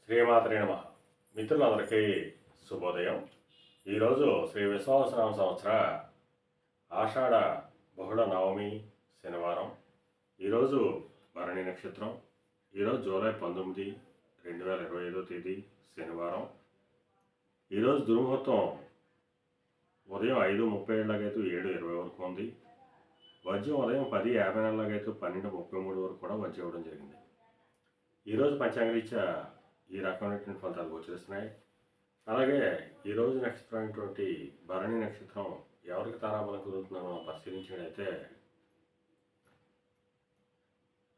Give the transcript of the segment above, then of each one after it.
శ్రీమాత్రే నమః. మిత్రులందరికీ శుభోదయం. ఈరోజు శ్రీ విశ్వావసనామ సంవత్సర ఆషాఢ బహుళ నవమి శనివారం. ఈరోజు భరణి నక్షత్రం. ఈరోజు జూలై 19, 2025 తేదీ శనివారం. ఈరోజు దుర్ముహూర్తం ఉదయం 5:37 7:20 వరకు ఉంది. వజ్యం ఉదయం 10:54 12:33 వరకు కూడా వజ్యం ఇవ్వడం జరిగింది. ఈరోజు పంచాంగరీత్యా ఈ రకమైనటువంటి ఫలితాలు గోచరిస్తున్నాయి. అలాగే ఈరోజు నక్షత్రం అయినటువంటి భరణి నక్షత్రం ఎవరికి తారాబలం కుదురుతుందో మనం పరిశీలించినట్లయితే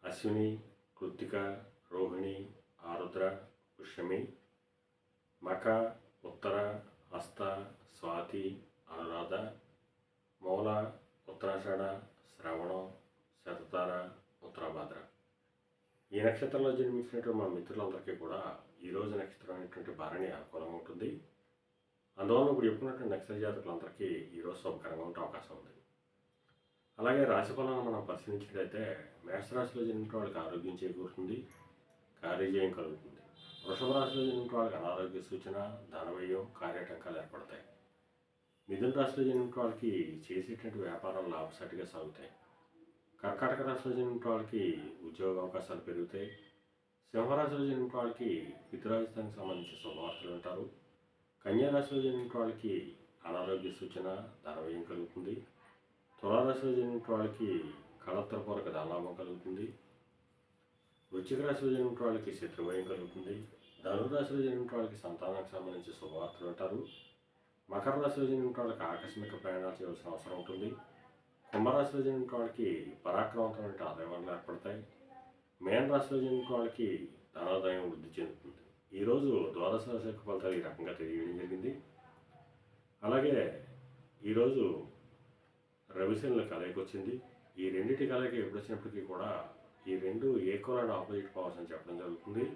అశ్విని, కృత్తిక, రోహిణి, ఆరుద్ర, పుష్యమి, మఖ, ఉత్తర, హస్త, స్వాతి, అనురాధ, మూల, ఉత్తరాషాఢ, శ్రవణం, శతతార, ఉత్తరాభాద్ర. ఈ నక్షత్రంలో జన్మించినటువంటి మన మిత్రులందరికీ కూడా ఈరోజు నక్షత్రం అనేటువంటి భరణి అనుకూలంగా ఉంటుంది. అందువల్ల ఇప్పుడు చెప్పుకున్నటువంటి నక్షత్ర జాతకులందరికీ ఈరోజు శుభకరంగా ఉండే అవకాశం ఉంది. అలాగే రాశి ఫలాలను మనం పరిశీలించినట్లయితే మేషరాశిలో జన్మించిన వాళ్ళకి ఆరోగ్యం చేకూరుతుంది, కార్యజయం కలుగుతుంది. వృషభ రాశిలో జన్మించిన వాళ్ళకి అనారోగ్య సూచన, ధనవ్యయం, కార్యాటంకాలు ఏర్పడతాయి. మిథున రాశిలో జన్మించిన వాళ్ళకి చేసేటువంటి వ్యాపారాలు లాభసాటిగా సాగుతాయి. కర్కాటక రాశిలో జన్మించిన వాళ్ళకి ఉద్యోగ అవకాశాలు పెరుగుతాయి. సింహరాశిలో జన్మించిన వాళ్ళకి పితృరాజధానికి సంబంధించి శుభవార్తలు ఉంటారు. కన్యారాశిలో జన్మించిన వాళ్ళకి అనారోగ్య సూచన, ధనవ్యయం కలుగుతుంది. తులారాశిలో జన్మించిన వాళ్ళకి కళత్రపూర్వక ధనలాభం కలుగుతుంది. వృశ్చిక రాశిలో జన్మించిన వాళ్ళకి శత్రుభయం కలుగుతుంది. ధనురాశిలో జన్మించిన వాళ్ళకి సంతానానికి సంబంధించి శుభవార్తలు ఉంటారు. మకర రాశిలో జన్మించిన వాళ్ళకి ఆకస్మిక ప్రయాణాలు చేయవలసిన అవసరం ఉంటుంది. కుంభరాశిలో జన్మించిన వాళ్ళకి పరాక్రమవంతమైన ఆదాయాలు ఏర్పడతాయి. మేన రాశిలో జన్మించిన వాళ్ళకి ధనాదాయం వృద్ధి చెందుతుంది. ఈరోజు ద్వాదశ రాశి యొక్క ఫలితాలు ఈ రకంగా తెలియడం జరిగింది. అలాగే ఈరోజు రవిశనుల కలయిక వచ్చింది. ఈ రెండింటి కలయిక ఎప్పుడు వచ్చినప్పటికీ కూడా ఈ రెండు ఈక్వల్ అండ్ ఆపోజిట్ పవర్స్ అని చెప్పడం జరుగుతుంది.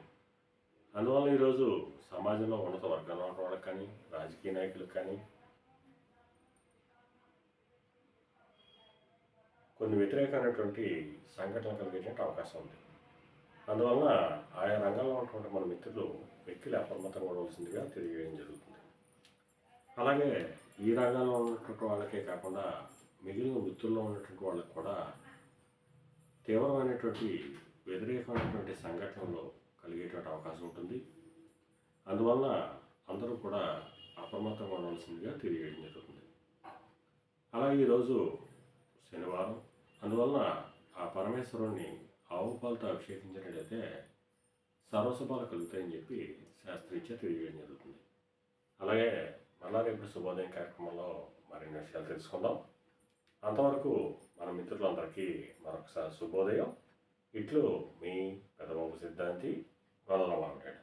అందువల్ల ఈరోజు సమాజంలో ఉన్నత వర్గాల్లో ఉన్న వాళ్ళకి కానీ, రాజకీయ నాయకులకు కానీ కొన్ని వ్యతిరేకమైనటువంటి సంఘటనలు కలిగేటువంటి అవకాశం ఉంది. అందువలన ఆయా రంగాల్లో ఉన్నటువంటి మన మిత్రులు వ్యక్తులు అప్రమత్తంగా ఉండవలసిందిగా తెలియజేయడం జరుగుతుంది. అలాగే ఈ రంగాల్లో ఉన్నటువంటి వాళ్ళకే కాకుండా మిగిలిన వృత్తుల్లో ఉన్నటువంటి వాళ్ళకి కూడా తీవ్రమైనటువంటి వ్యతిరేకమైనటువంటి సంఘటనలు కలిగేటువంటి అవకాశం ఉంటుంది. అందువలన అందరూ కూడా అప్రమత్తంగా ఉండవలసిందిగా తెలియజేయడం జరుగుతుంది. అలాగే ఈరోజు శనివారం. అందువలన ఆ పరమేశ్వరుణ్ణి ఆవు పాలతో అభిషేకించినట్లయితే సర్వశుభాలు కలుగుతాయని చెప్పి శాస్త్రీత్యా తెలియజేయడం జరుగుతుంది. అలాగే మళ్ళా రేపు శుభోదయం కార్యక్రమంలో మరిన్ని విషయాలు తెలుసుకుందాం. అంతవరకు మన మిత్రులందరికీ మరొకసారి శుభోదయం. ఇట్లు మీ పెదబాబు సిద్ధాంతి గొల్లవాడ.